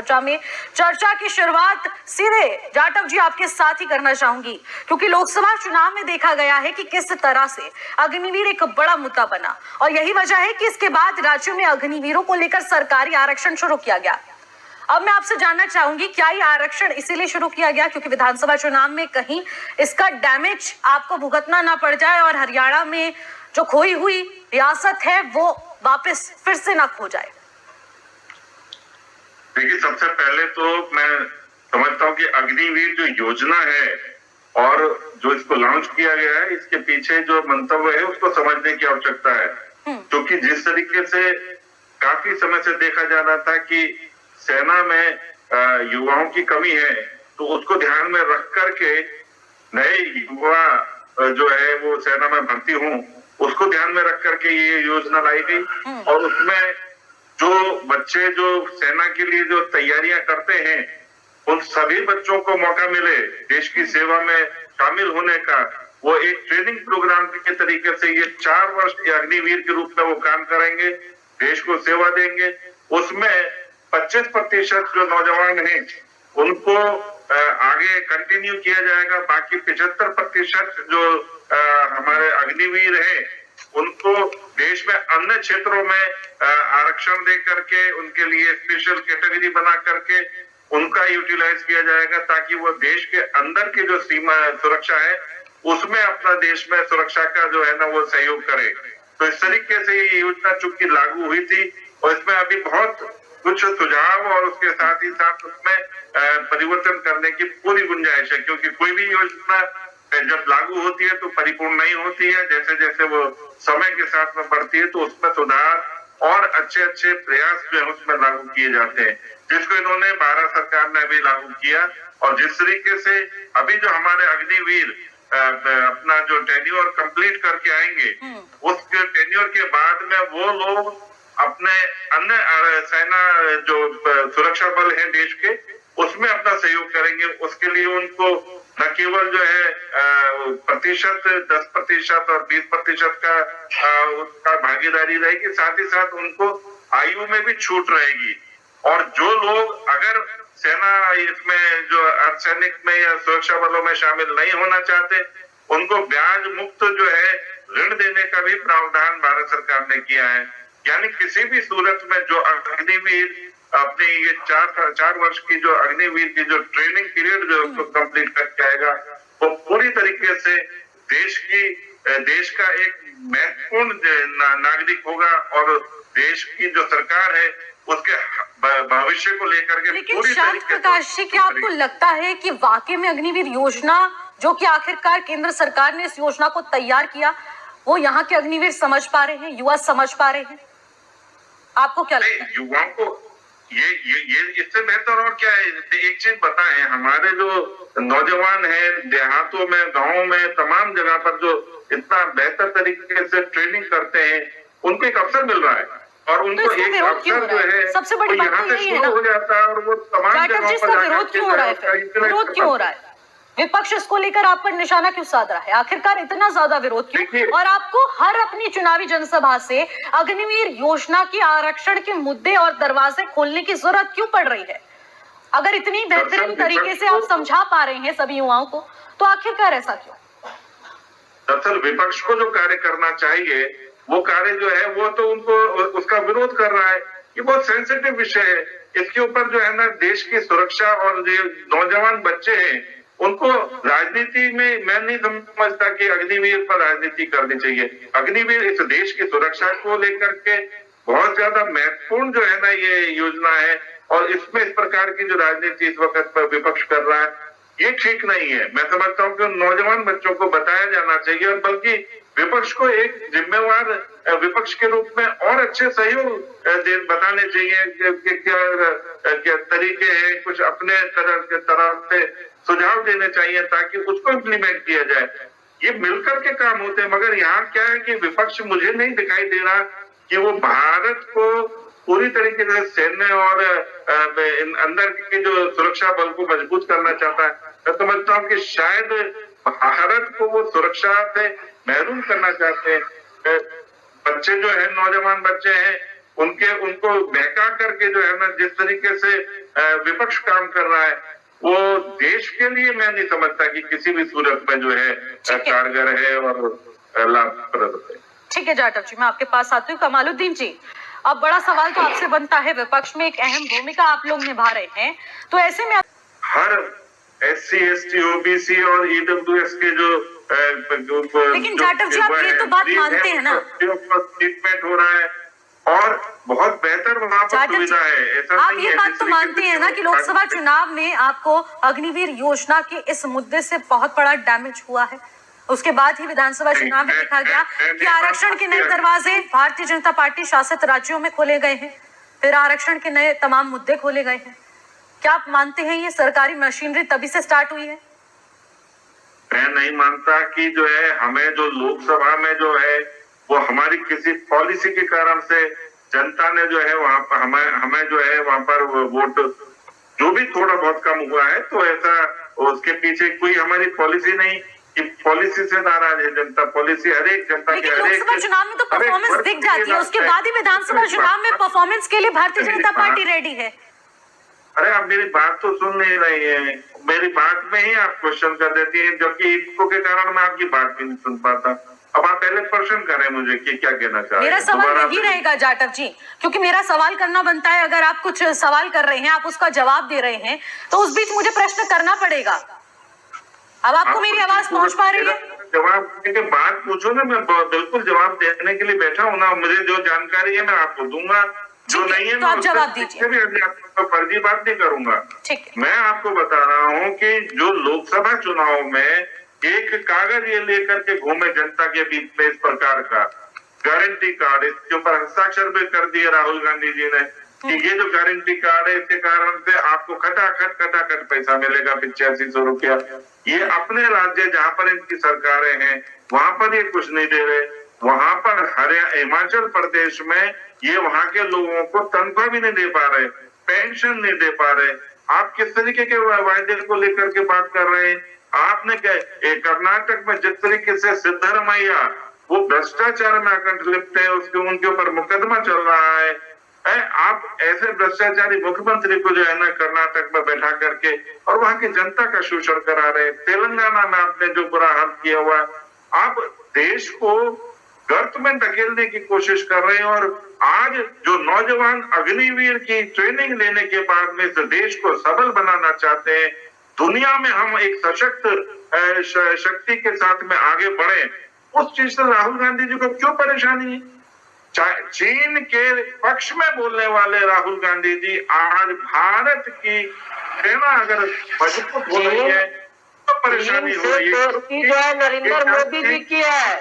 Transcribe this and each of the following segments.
चर्चा में चर्चा की शुरुआत सीधे जाटव जी आपके साथ ही करना चाहूंगी, क्योंकि लोकसभा चुनाव में देखा गया है कि किस तरह से अग्निवीर एक बड़ा मुद्दा बना और यही वजह है कि इसके बाद राज्यों में अग्निवीरों को लेकर सरकारी आरक्षण शुरू किया गया। अब मैं आपसे जानना चाहूंगी, क्या ये आरक्षण इसीलिए शुरू किया गया क्योंकि विधानसभा चुनाव में कहीं इसका डैमेज आपको भुगतना ना पड़ जाए और हरियाणा में जो खोई हुई रियासत है वो वापस फिर से ना खो जाए? देखिए, सबसे पहले तो मैं समझता हूँ कि अग्निवीर जो योजना है और जो इसको लॉन्च किया गया है, इसके पीछे जो मंतव्य है उसको समझने की आवश्यकता है। क्योंकि जिस तरीके से काफी समय से देखा जा रहा था कि सेना में युवाओं की कमी है, तो उसको ध्यान में रख करके नए युवा जो है वो सेना में भर्ती हों, उसको ध्यान में रख करके ये योजना लाई गई। और उसमें जो बच्चे जो सेना के लिए जो तैयारियां करते हैं, उन सभी बच्चों को मौका मिले देश की सेवा में शामिल होने का। वो एक ट्रेनिंग प्रोग्राम के तरीके से ये 4 वर्ष के अग्निवीर के रूप में वो काम करेंगे, देश को सेवा देंगे। उसमें 25% जो नौजवान हैं उनको आगे कंटिन्यू किया जाएगा। बाकी 75% जो हमारे अग्निवीर हैं उनको देश में अन्य क्षेत्रों में आरक्षण दे करके उनके लिए स्पेशल कैटेगरी बना करके उनका यूटिलाइज किया जाएगा, ताकि वो देश के अंदर की जो सीमा सुरक्षा है उसमें अपना देश में सुरक्षा का जो है ना वो सहयोग करे। तो इस तरीके से ये योजना चूंकि लागू हुई थी और इसमें अभी बहुत कुछ सुझाव और उसके साथ ही साथ उसमें परिवर्तन करने की पूरी गुंजाइश है, क्योंकि कोई भी योजना जब लागू होती है तो परिपूर्ण नहीं होती है। जैसे जैसे वो समय के साथ में बढ़ती है तो उसमें सुधार और अच्छे अच्छे प्रयास जो है उसमें लागू किए जाते हैं, जिसको इन्होंने भारत सरकार ने अभी लागू किया। और जिस तरीके से अभी जो हमारे अग्निवीर अपना जो टेन्योर कंप्लीट करके आएंगे, उस टेन्योर के बाद में वो लोग अपने अन्य सेना जो सुरक्षा बल है देश के उसमें अपना सहयोग करेंगे। उसके लिए उनको न केवल जो है प्रतिशत 10% और 20% का उसका भागीदारी रहेगी, साथ ही साथ उनको आयु में भी छूट रहेगी। और जो लोग अगर सेना इसमें जो अर्धसैनिक में या सुरक्षा बलों में शामिल नहीं होना चाहते, उनको ब्याज मुक्त जो है ऋण देने का भी प्रावधान भारत सरकार ने किया है। यानी किसी भी सूरत में जो अग्निवीर अपने ये 4 वर्ष की जो अग्निवीर की जो ट्रेनिंग पीरियड जो उसको कंप्लीट करके आएगा, वो पूरी तरीके से देश का एक महत्वपूर्ण नागरिक होगा और देश की जो सरकार है उसके भविष्य को लेकर के। लेकिन शांत प्रकाश जी, क्या आपको लगता है कि वाकई में अग्निवीर योजना जो कि आखिरकार केंद्र सरकार ने इस योजना को तैयार किया, वो यहाँ के अग्निवीर समझ पा रहे हैं, युवा समझ पा रहे हैं? आपको क्या लगता है? युवाओं को ये इससे बेहतर और क्या है? एक चीज बताएं, हमारे जो नौजवान हैं देहातों में, गाँव में, तमाम जगह पर जो इतना बेहतर तरीके से ट्रेनिंग करते हैं, उनको एक अवसर मिल रहा है और उनको तो एक अवसर जो है सबसे बड़ी बात यहाँ से शुरू हो जाता है और वो तमाम जगहों पर विरोध क्यों हो रहा है? विरोध क्यों हो रहा है? विपक्ष इसको लेकर आप पर निशाना क्यों साध रहा है? आखिरकार इतना ज्यादा विरोध क्यों? और आपको हर अपनी चुनावी जनसभा से अग्निवीर योजना की आरक्षण के मुद्दे और दरवाजे खोलने की जरूरत क्यों पड़ रही है? अगर इतनी बेहतरीन तरीके से आप समझा पा रहे हैं सभी युवाओं को, तो आखिरकार ऐसा क्यों? दरअसल विपक्ष को जो कार्य करना चाहिए वो कार्य जो है वो तो उनको उसका विरोध कर रहा है। ये बहुत सेंसिटिव विषय है, इसके ऊपर जो है ना देश की सुरक्षा और जो नौजवान बच्चे हैं उनको राजनीति में, मैं नहीं समझता कि अग्निवीर पर राजनीति करनी चाहिए। अग्निवीर इस देश की सुरक्षा को लेकर के बहुत ज्यादा महत्वपूर्ण जो है ना ये योजना है और इसमें इस प्रकार की जो राजनीति इस वक्त पर विपक्ष कर रहा है ये ठीक नहीं है। मैं समझता हूँ कि नौजवान बच्चों को बताया जाना चाहिए और बल्कि विपक्ष को एक जिम्मेवार विपक्ष के रूप में और अच्छे सहयोग बताने चाहिए कि क्या तरीके हैं, कुछ अपने तरफ से सुझाव देने चाहिए ताकि उसको इम्प्लीमेंट किया जाए। ये मिलकर के काम होते हैं, मगर यहाँ क्या है कि विपक्ष मुझे नहीं दिखाई दे रहा कि वो भारत को पूरी तरीके से सैन्य और अंदर के जो सुरक्षा बल को मजबूत करना चाहता है। मैं समझता हूँ कि शायद भारत को वो सुरक्षा से महरूम करना चाहते हैं। बच्चे जो है, नौजवान बच्चे हैं, उनको बहका करके जो है ना जिस तरीके से विपक्ष काम कर रहा है वो देश के लिए मैं नहीं समझता कि किसी भी सूरत में जो है कारगर है और लाभप्रद है। ठीक है जाटव जी, मैं आपके पास आती हूँ। कमालुद्दीन जी, अब बड़ा सवाल तो आपसे बनता है, विपक्ष में एक अहम भूमिका आप लोग निभा रहे हैं, तो ऐसे में हर SC, ST, OBC और EWS के जो लेकिन जाटव जी आप ये तो बात मानते हैं ना, ट्रीटमेंट हो रहा है और बहुत बेहतर वहाँ पर सुविधा है। ऐसा आप ये बात तो मानते हैं ना कि लोकसभा चुनाव में आपको अग्निवीर योजना के इस मुद्दे से बहुत बड़ा डैमेज हुआ है, उसके बाद ही विधानसभा चुनाव में देखा गया कि आरक्षण के नए दरवाजे भारतीय जनता पार्टी शासित राज्यों में खोले गए हैं, फिर आरक्षण के नए तमाम मुद्दे खोले गए हैं। क्या आप मानते हैं ये सरकारी मशीनरी तभी से स्टार्ट हुई है? मैं नहीं मानता कि जो है हमें जो लोकसभा में जो है वो हमारी किसी पॉलिसी के कारण से जनता ने जो है वहां पर हमें जो है वहां पर वोट जो भी थोड़ा बहुत कम हुआ है, तो ऐसा उसके पीछे कोई हमारी पॉलिसी नहीं कि पॉलिसी से नाराज है जनता। पॉलिसी हर एक जनता के लोकसभा चुनाव में तो परफॉर्मेंस दिख जाती है, उसके बाद ही विधानसभा चुनाव में परफॉर्मेंस के लिए भारतीय जनता पार्टी रेडी है। अरे आप मेरी बात तो सुन नहीं रही है, मेरी बात में ही आप क्वेश्चन कर देती है, जबकि इसको के कारण मैं आपकी बात भी नहीं सुन पाता। अब आप पहले प्रश्न करें मुझे कि क्या कहना चाह रहे हैं। मेरा सवाल यही रहेगा जाटव जी, क्योंकि मेरा सवाल करना बनता है। अगर आप कुछ सवाल कर रहे हैं, आप उसका जवाब दे रहे हैं, तो उस बीच मुझे प्रश्न करना पड़ेगा। अब आपको मेरी आवाज पहुंच पा रही है? जवाब के बात पूछो ना, मैं बिल्कुल जवाब देने के लिए बैठा हूँ ना। मुझे जो जानकारी है मैं आपको दूंगा, जो नहीं है तो आप जवाब दीजिए। आपको फर्जी बात नहीं करूंगा। ठीक है, मैं आपको बता रहा हूँ कि जो लोकसभा चुनाव में एक कागज ये लेकर के घूमे जनता के बीच में इस प्रकार का गारंटी कार्ड, इसके ऊपर हस्ताक्षर भी कर दिए राहुल गांधी जी ने कि ये जो गारंटी कार्ड है इसके कारण से आपको खटाखट पैसा मिलेगा 8500 रुपया। ये अपने राज्य जहाँ पर इनकी सरकारें हैं वहां पर ये कुछ नहीं दे रहे, वहां पर हिमाचल प्रदेश में ये वहां के लोगों को तनख्वाह भी नहीं दे पा रहे, पेंशन नहीं दे पा रहे। आप किस तरीके के वायदे को लेकर के बात कर रहे हैं? आपने क्या कर्नाटक में जिस तरीके से सिद्धरमैया वो भ्रष्टाचार में अकंठ लिप्त है, उसके उनके ऊपर मुकदमा चल रहा है। आप ऐसे भ्रष्टाचारी मुख्यमंत्री को जो है ना कर्नाटक में बैठा करके और वहां की जनता का शोषण करा रहे। तेलंगाना में आपने जो बुरा हाल किया हुआ, आप देश को गर्त में धकेलने की कोशिश कर रहे हैं। और आज जो नौजवान अग्निवीर की ट्रेनिंग लेने के बाद में इस देश को सबल बनाना चाहते हैं, दुनिया में हम एक सशक्त शक्ति के साथ में आगे बढ़े, उस चीज से राहुल गांधी जी को क्यों परेशानी है? चीन के पक्ष में बोलने वाले राहुल गांधी जी आज भारत की सेना अगर मजबूत हो रही है तो परेशानी हो रही है। नरेंद्र मोदी जी की है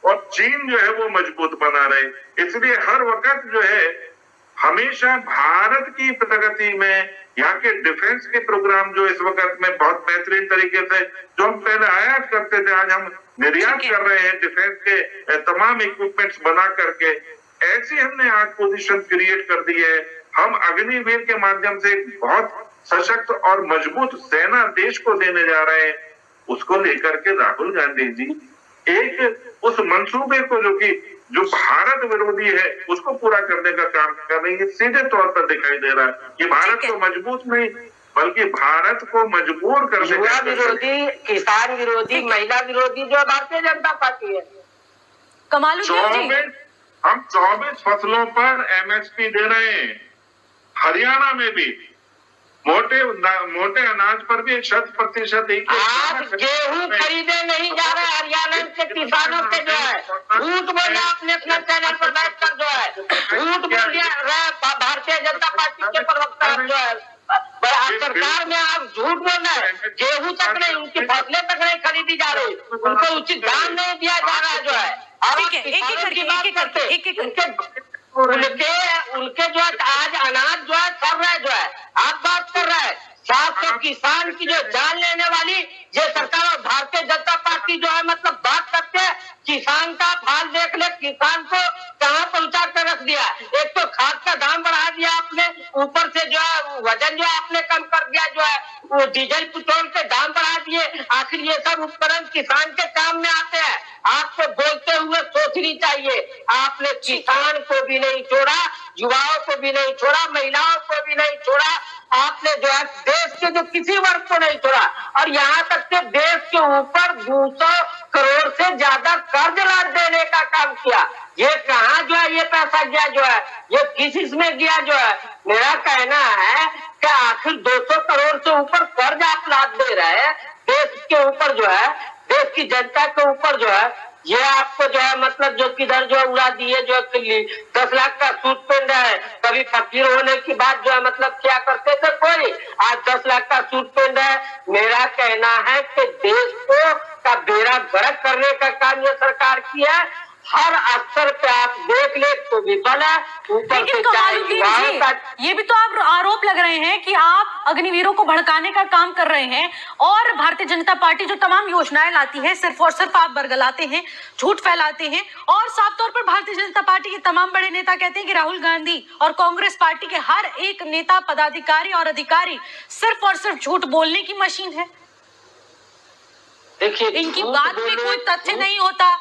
और चीन जो है वो मजबूत बना रहे। इसलिए हर वक्त जो है हमेशा भारत की प्रगति में यहाँ के डिफेंस के प्रोग्राम जो इस वक्त में बहुत बेहतरीन तरीके से जो हम पहले आयात करते थे, आज हम निर्यात कर रहे हैं डिफेंस के तमाम इक्विपमेंट्स बना करके। ऐसी हमने आज पोजीशन क्रिएट कर दी है। हम अग्निवीर के माध्यम से एक बहुत सशक्त और मजबूत सेना देश को देने जा रहे हैं। उसको लेकर के राहुल गांधी जी एक उस मंसूबे को जो भारत विरोधी है उसको पूरा करने का काम कर रही है। सीधे तौर पर दिखाई दे रहा है कि भारत को मजबूत नहीं बल्कि भारत को मजबूर करने युवा विरोधी, किसान विरोधी, महिला विरोधी जो भारतीय जनता पार्टी है। हम 24 फसलों पर MSP दे रहे हैं। हरियाणा में भी मोटे अनाज पर भी 100%। आज गेहूं खरीदे नहीं जा रहे हरियाणा के किसानों के जो है झूठ बोल रहा है नेशनल चैनल पर बैठकर जो है झूठ बोल रहा भारतीय जनता पार्टी के प्रवक्ता जो है सरकार में आप झूठ बोल रहे हैं। गेहूं तक नहीं, उनकी फसलें तक नहीं खरीदी जा रही, उनको उचित दाम नहीं दिया जा रहा है जो है। और उनके जो आज अनाज जो है सर रहा है जो है, आप बात कर रहे हैं 700 किसान की जो जान लेने वाली ये सरकार और भारतीय जनता पार्टी जो है मतलब बात करते हैं। किसान का हाल देख ले, किसान को कहाँ पहुंचा कर रख दिया। एक तो खाद का दाम बढ़ा दिया आपने, ऊपर से जो है वजन जो आपने कम कर दिया जो है, वो डीजल पेट्रोल के दाम बढ़ा दिए। आखिर ये सब उपकरण किसान के काम में आते हैं। आपको बोलते हुए सोचनी चाहिए। आपने किसान को भी नहीं छोड़ा, युवाओं को भी नहीं छोड़ा, महिलाओं को भी नहीं छोड़ा, आपने जो है देश के जो किसी वर्ग को नहीं छोड़ा, और यहाँ तक के देश के ऊपर 200 करोड़ से ज्यादा कर्ज लाद देने का काम किया। ये कहाँ जो है ये पैसा गया, जो है ये किस इसमें गया, जो है मेरा कहना है कि आखिर 200 करोड़ से ऊपर कर्ज आप लाद दे रहे हैं देश के ऊपर, जो है देश की जनता के ऊपर, जो है ये आपको जो है मतलब जो किधर जो उड़ा दिए, जो 10 लाख का सूट पहन रहा है। कभी फकीर होने की बात जो है मतलब क्या करते थे कोई, आज 10 लाख का सूट पहन रहा है। मेरा कहना है कि देश को का बेड़ा गर्क करने का काम ये सरकार की है। हर स्तर पे आप देख ले तो विफल है। ऊपर से कमालुद्दीन जी, ये भी तो आप आरोप लग रहे हैं कि आप अग्निवीरों को भड़काने का काम कर रहे हैं, और भारतीय जनता पार्टी जो तमाम योजनाएं लाती है सिर्फ और सिर्फ आप बरगलाते हैं, झूठ फैलाते हैं। और साफ तौर पर भारतीय जनता पार्टी के तमाम बड़े नेता कहते हैं कि राहुल गांधी और कांग्रेस पार्टी के हर एक नेता, पदाधिकारी और अधिकारी सिर्फ और सिर्फ झूठ बोलने की मशीन है। देखिए, इनकी बात में कोई तथ्य नहीं होता,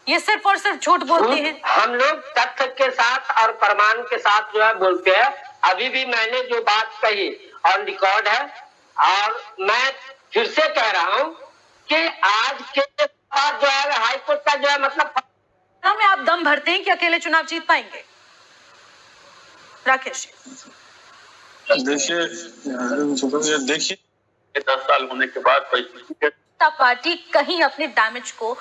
ये सिर्फ और सिर्फ झूठ बोलते हैं। हम लोग तथ्य के साथ और प्रमाण के साथ जो है बोलते हैं। अभी भी मैंने जो बात कही ऑन रिकॉर्ड है, और मैं फिर से कह रहा हूँ कि आज के बाद जो है हाईकोर्ट का जो है मतलब में आप दम भरते हैं कि अकेले चुनाव जीत पाएंगे? राकेश, देखिए 10 साल होने के बाद पार्टी कहीं अपने डैमेज को